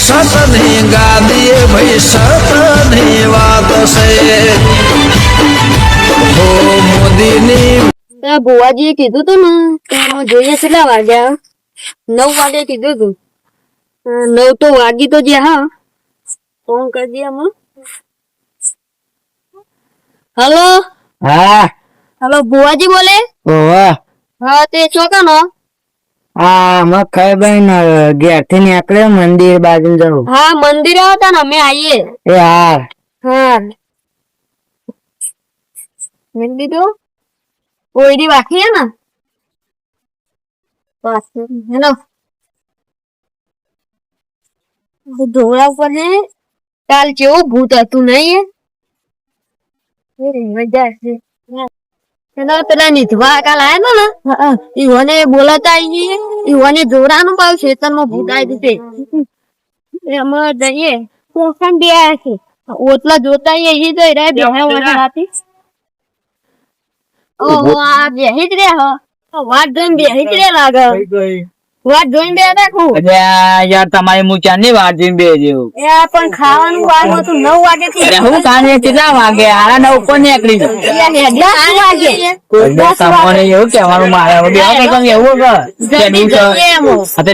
સતની ગાદીએ ભાઈ સતની વાત છે હો મોદીની ભુવાજીએ કીધું તું ને તો જોઈએ કેટલા વાગ્યા 9 વાગે કીધું તું 9 તો વાગી તો જ્યાં હા ફોન કરી દે અમે હેલો હા હેલો ભુવાજી બોલે ઓવા હા તે ચોકાનો આ મખાઈ બેન ઘેર થી નીકળે મંદિર બાજુ જવું હા મંદિરે હતા ને અમે આવીએ એ હાર હા મંદિર તો ઓઈડી બાકી હે ને બસ હેલો ઢોળા ઉપર ને કાલ કેવું ભૂત હતું નહીં મજા છે પેલા નીધવા કાલ આયા ને ઈવને બોલાતા આવીએ ઈવને જોરાનું પાવ ખેતરમાં ભૂત આવી દીધે એમાં જઈએ પોખણ બે આયા છે ઓટલા જોતા એ તો રે બેહી ઓહો આ બેહી જ રે વાત જોઈને બેહી જ રે લાગે વાત જોઈને બે રાખું યાર તમારી હું ક્યાંની વાત જોઈને બે જેવું એ પણ ખાવાનું વાર હતું 9 વાગે થી હું કાને કેટલા વાગે આરા 9 ઉપર નીકળી જાઉં 10 વાગે તમને એવું કેવાનું મારે હવે એવું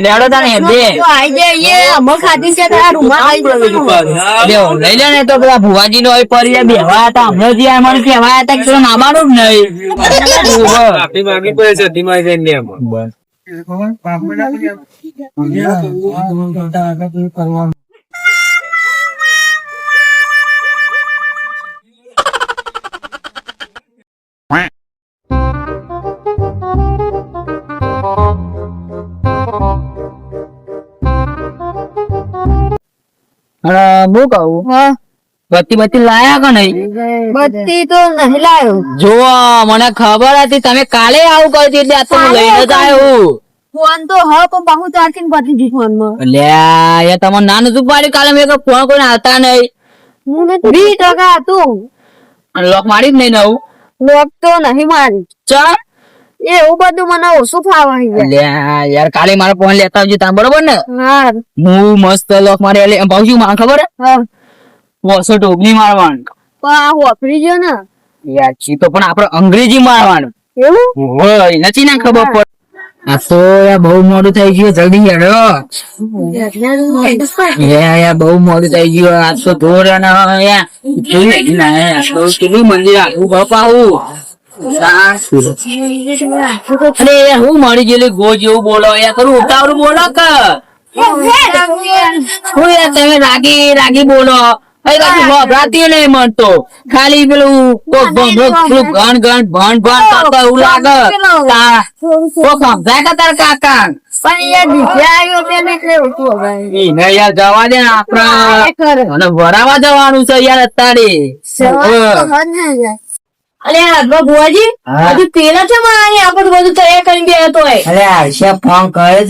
લેડો તાને બે આઈ જઈએ અમો ખાધી છે તારા રૂમમાં આવી લઈ લે ને તો પેલા ભુવાજી નો પરિવાર બેહવા હતા હમણાં જે અમારું કહેવાય હતા કે નામાનું જ નહીં હું કહું બત્તી લાયા કે નહીં બત્તી તો નહીં લાયો જો મને ખબર હતી તમે કાલે આવું કરતી એટલે આ તો હું લઈને જ આવ્યો ફોન તો હ પણ બહુ ચાર્જિંગ પતી ગઈ ફોન માં લે તમારે નાનું શું પાડ્યું કાલે મેં ફોન કોઈને આવતા નહીં હું 20% હતું લોક મારી જ નહીં નવું લોક તો નહીં મારી ચા એવું બધું મને ઓછું ફાવે લે યાર કાલે મારો ફોન લેતા આવજો તમે બરોબર ને હા હું મસ્ત લોક મારે એટલે ભાવજી માં ખબર હે હા વોસો ટોગની મારવાનું પણ આ વાપરી ગયો ને યાર છી તો પણ આપણે અંગ્રેજી મારવાનું એવું હોય નથી ના ખબર પડ આ તો યાર બહુ મોડું થઈ ગયું જલ્દી હેડો યાર બહુ મોડું થઈ ગયું આ તો ધોર અને યાર કેટલું મંદિર આખું બાપા અરે હું મળી ગયેલી ગો જેવું બોલો યાર કરું ઉતાવળું બોલો કે હું યાર તમે રાગી રાગી બોલો નહીં મળતો ખાલી પેલું ઘણ ઘણ ભણ ભણ કરતા એવું લાગે સમજાય કે તાર કાકા યાર જવા દે ને આપડે વરાવા જવાનું છે યાર અત્યારે અરે ભુવાજી હજુ પેલા છે આપડે બધું તૈયાર કરીને બે હતો અરે આશા ફોન કરે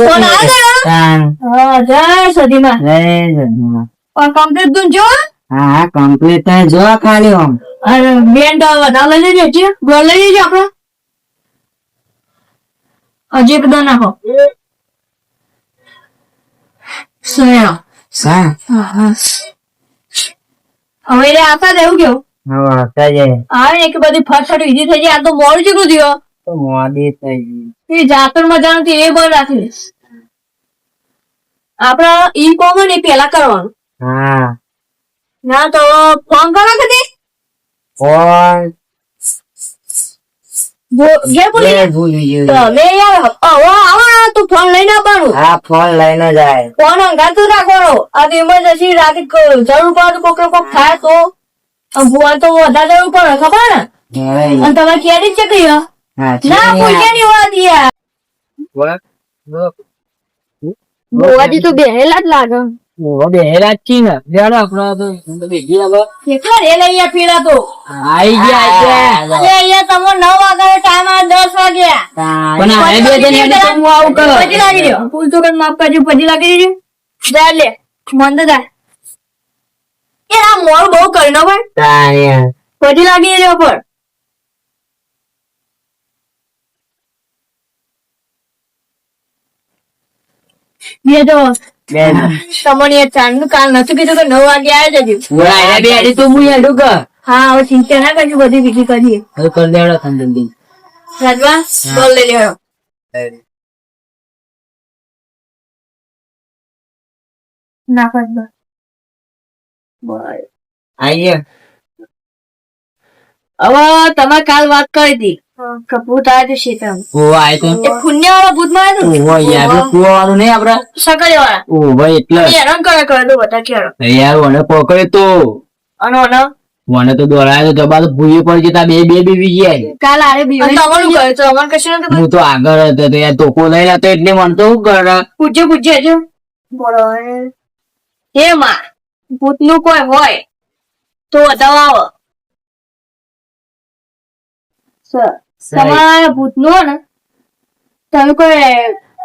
તો કમ્પ્લીટ તું જો હા કમ્પ્લીટ જો ખાલી આમ અરે બેન્ડ વધારે લઈ જઈએ ગોળ લઈ જઈએ આપડે હજી એક દો નાખો સોયા હવે રે આતા દેવું કેવું આવે ને કે બધી ફટફટ ઈજી થઈ જાય આ તો મોડું ચૂકું થયો મોડી થઈ ગઈ એ જાતર મજાનું એ બંધ રાખી આપડે ઈ કોમન એ પેલા કરવાનું હા ના તો ફોન કરો કદી ફોન ભૂલી યાર તું ફોન લઈને આવવાનું હા ફોન લઈને જાય ફોન અંગાતું રાખવાનો આ ઇમરજન્સી રાતે જરૂર પડે કોક થાય તો ભુવાન તો વધારે જરૂર પડે ખબર ને અને તમે ક્યારે છે કઈ ના પૂછ્યા ની વાત યાર ભુવાજી તો બેહેલા જ લાગે બેહેલા જ છી ને જાણો આપડે તો બેગી લાગો કેટલા રે લઈ પીડા તો આઈ ગયા અહીંયા તમે 9 વાગ્યાનો ટાઈમ આ 10 વાગ્યા પણ આ બે જણ એને તો હું આવું કરો પછી લાગી રહ્યો ફૂલ તો કઈ માફ કરજો પછી લાગી રહ્યો જા લે મન તો જા એ આ મોર બહુ કરી નો ભાઈ પછી લાગી રહ્યો પર બે તો બે તમને એ ચાંદનું કાલ નતું કીધું કે 9 વાગે આવી જજો. ઓલા બે આડી તો હું હેડું કે હા હવે ચિંતા ના કરજો, બધી વિધિ કરીએ. હવે કર દેડો ખંડન રાજવા બોલ લઈ લેવો. ના કરજો. આઈએ હવે તમે કાલ વાત કરી હતી કે ભૂત આવ્યું શીતમ ઓ આય તો એ પુણ્ય વાળા ભૂત માં આવ્યું ઓ યાર કુવા વાળું નહીં આપડે સકરી વાળા ઓ ભાઈ એટલે હેરાન કરે તો બધા કેળો યાર મને પકડે તો અને અને મને તો દોડાય તો જબા તો ભૂલી પડી જતા બે બીવી જાય કાલ આરે બીવે તમારું કરે તો અમાર કશું નથી. હું તો આગળ હતો તો યાર તોકો લઈ લેતો એટલે મને તો શું કરે પૂછે જો બોલો હે માં ભૂત નું કોઈ હોય તો બતાવો આવો સર તમારા ભૂત નું હોય ને તમે કોઈ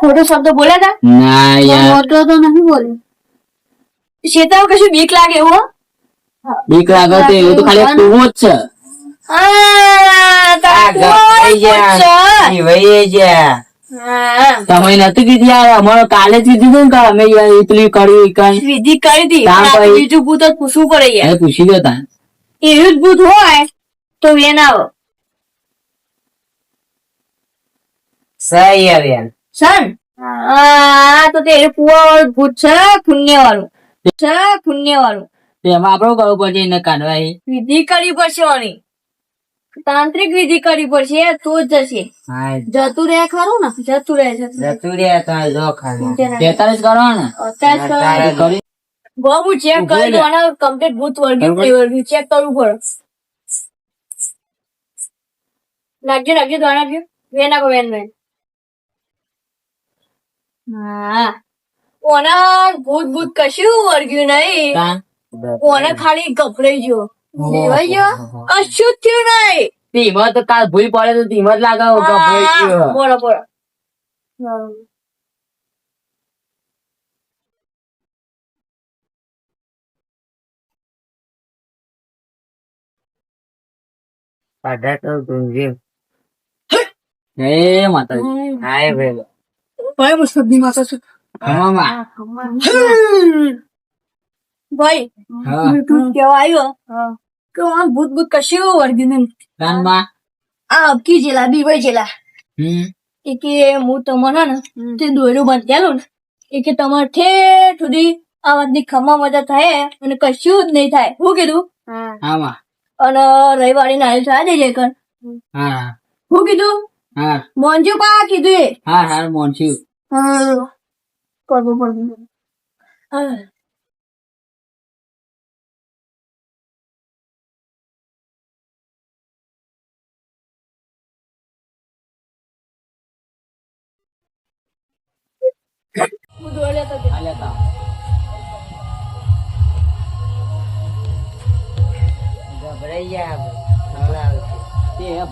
ખોટો શબ્દ બોલ્યા હતા? ના યાર ખોટો તો નથી બોલ્યો. શેતામાં કશું બીક લાગે એવું હો? બીક લાગે તો એવું તો ખાલી કુવો જ છે તમે નથી કીધી યાર અમારે કાલે જ કીધું ને કે અમે યાર એટલી કરી કઈ વિધિ કરી હતી કામ પણ આપણે કરી. બીજું ભૂત જ પૂછવું પડે યાર. એ પૂછી ગયો તા એવું જ ભૂત હોય તો વેન આવો સહી યાર સન તો તે કુવા વાળું ભૂત છે પુણ્ય વાળું એમાં આપડે કરવું પડશે એને કાઢવા એ વિધિ કરવી પડશે આની. તાંત્રિક વિધિ કરવી પડશે તો જ જશે. જતું રહે ખરું ને જતું રહે તેતાલીસ કરો ને અત્યારે કરી બહુ હું ચેક કરી દઉં અને કમ્પ્લીટ ભૂત વર્ગી ચેક કરવું પડે. નાખજો નાખજો વેન નાખો વેન હા ઓના ભૂત કશું વર્ગ્યું નહીં. ઓને ખાલી ગભરાઈ ગયો દેવાઈ ગયો કશું જ થયું નહીં. ધીમત તો કાલ ભૂલ પડે તો ધીમત લાગે બોલો હે માતાજી હાય ભાઈ ભાઈ મુસ્તફી માતા છે ભાઈ તું કેવા આવ્યો કે આ ભૂત કશું વર્ગ્યું નહીં. કાનમાં આ અબકી જેલા બીવાઈ જેલા એ કે હું તમને ને તે દોયરું બાંધેલું ને એ કે તમારે ઠેઠ સુધી આ વાતની ખમા મજા થાય અને કશું જ નહીં થાય. હું કીધું આમાં અને રવિવારે નાળી થયા દેજે કર. હા હું કીધું હા મોંજુ પા કીધું એ હા હા મોનસી કરવું પડતું. હું દોડ લેતો હતો.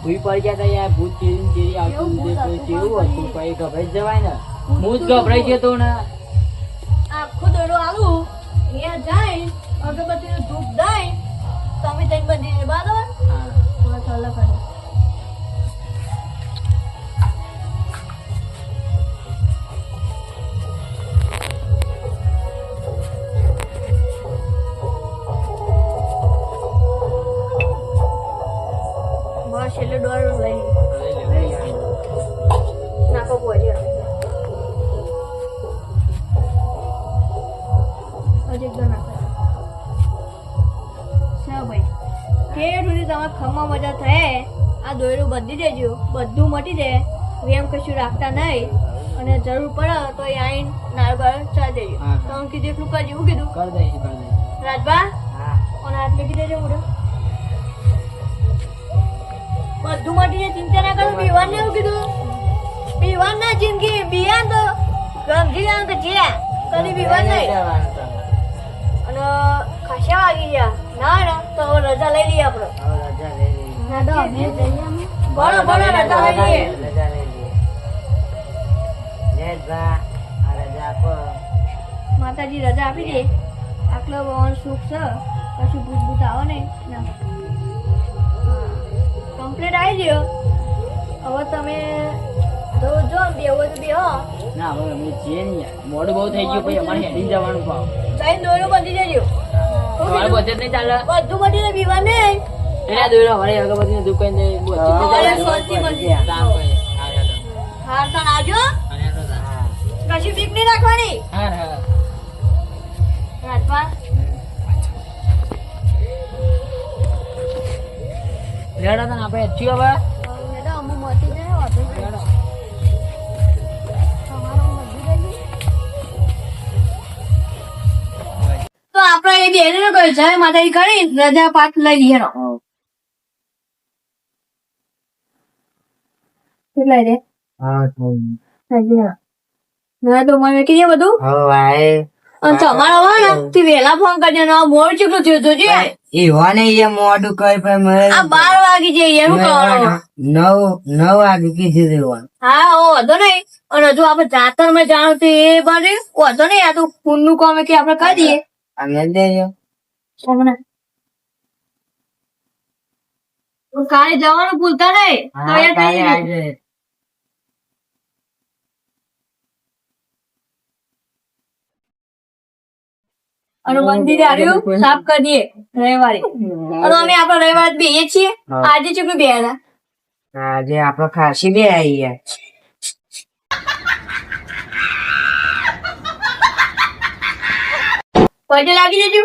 ભૂઈ પડી ગયા તા યાર ભૂત ચીરી આવતું કેવું હતું કઈ ગભરાઈ જવાય ને હું જ ગભરાઈ ગયો તો ને આખો દડો આલું અહીંયા જાય અગરબત્તીનું ધૂપ જાય તમે તઈ બધી બરાબર બસ અલગ કરે. બસ એટલે ડોર લઈ નાખો બોજે હજી એકદમ નાખો ભાઈ તે સુધી તમારે ખમા મજા થાય આ દોયરું બધી દેજો બધું મટી જાય એમ કશું રાખતા નહીં અને જરૂર પડે તો એ આઈન નાળું ચા દેજો. તમે કીધું એટલું કરજો. હું કીધું કરી દઈશ રાજબા અને હાથ મૂકી દેજો મોઢું બધું મટી જાય. ચિંતા ના કરો. પીવાન ને એવું કીધું પીવાન ના જિંદગી બિયાન તો ગમજી જાણ તો જ્યાં કદી પીવાન નહીં. અને ખાસા વાગી ગયા ના ના તો હવે રજા લઈ લઈએ આપડે. બોલો બોલો રજા લઈ લઈએ. માતાજી રજા આપી દે. આટલો ભવન સુખ છે પછી ભૂત ભૂત આવો નહીં. કમ્પ્લીટ આવી ગયો. હવે તમે જો બેવો ના હવે અમે છીએ ને યાર મોડું બહુ થઈ ગયું પછી અમારે હેડી જવાનું ભાવ દોરો બધી જજો તમારે બચત નહીં ચાલે બધું બધી ને પીવા ને એના દોરો અમારી અગરબત્તીની દુકાન ને બચત નહીં ચાલે. શાંતિ મળી જાય. કામ કરે. હાર તણ આવજો હા કશી બીક નહીં રાખવાની હા રાજપા લેડો તને આપણે હેચ્યું હવે મેડમ અમુ મતી જાય વાતો લેડો. તો આપણે એ બેન નો કહ્યું જય માતાજી કરી રજા પાઠ લઈ લઈએ રો કેટલા રે ના તો મને કીધે બધું અને તમારો હોય ને તે વહેલા ફોન કરજો ને મોડ ચૂકલું થયું હતું જી આ 12 વાગી જઈએ એનું કરવાનું હા ઓ વાંધો નહીં અને હજુ આપણે જાતર માં જાણું તો એ બને વાંધો નહીં આ તો ખૂન નું કામ કે આપણે કરી દઈએ હમણાં. કાલે જવાનું ભૂલતા નહીં તૈયાર થઈ જજો. અને મંદિરે આવ્યું સાફ કરી દઈએ રવિવારે અને અમે આપડે રવિવારે બેહીએ છીએ આજે ચૂકલું બે આજે આપડે ખાસી બે આવી ગયા પગે લાગી જજો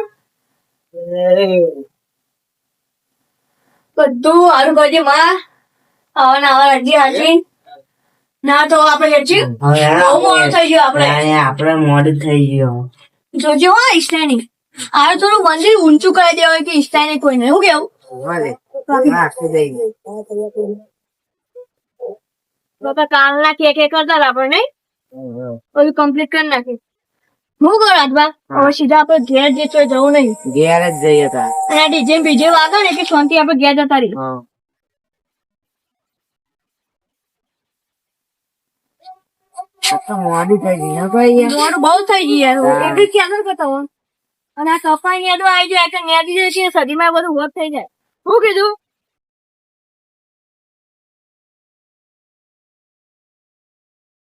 બધું હારું કરજે માં આવા ને આવા હજી હાજી ના તો આપડે હજી બહુ મોડું થઈ ગયું આપડે આપડે મોડું થઈ ગયું જોજો હા ઈષ્ટાની આ થોડું મંદિર ઊંચું કરી દેવાય કે ઈષ્ટાની કોઈ નહીં હું કેવું બાપા કાલના કે કરતા હતા આપણે નહીં બધું કમ્પ્લીટ કરી નાખી હું કરું રાજબા હવે સીધા આપણે ઘેર જે છે જવું નહીં ઘેર જ જઈએ તા અને આ ડીજે બીજે વાગે ને કે શાંતિ આપણે ઘેર જતા રહી મોડું થઈ ગયું ભાઈ મોડું બહુ થઈ ગયું એટલું ક્યાં કરતા હોય અને આ કપાઈ નેદો આવી જાય એટલે નેદી જાય છે સદીમાં બધું હોત થઈ જાય શું કીધું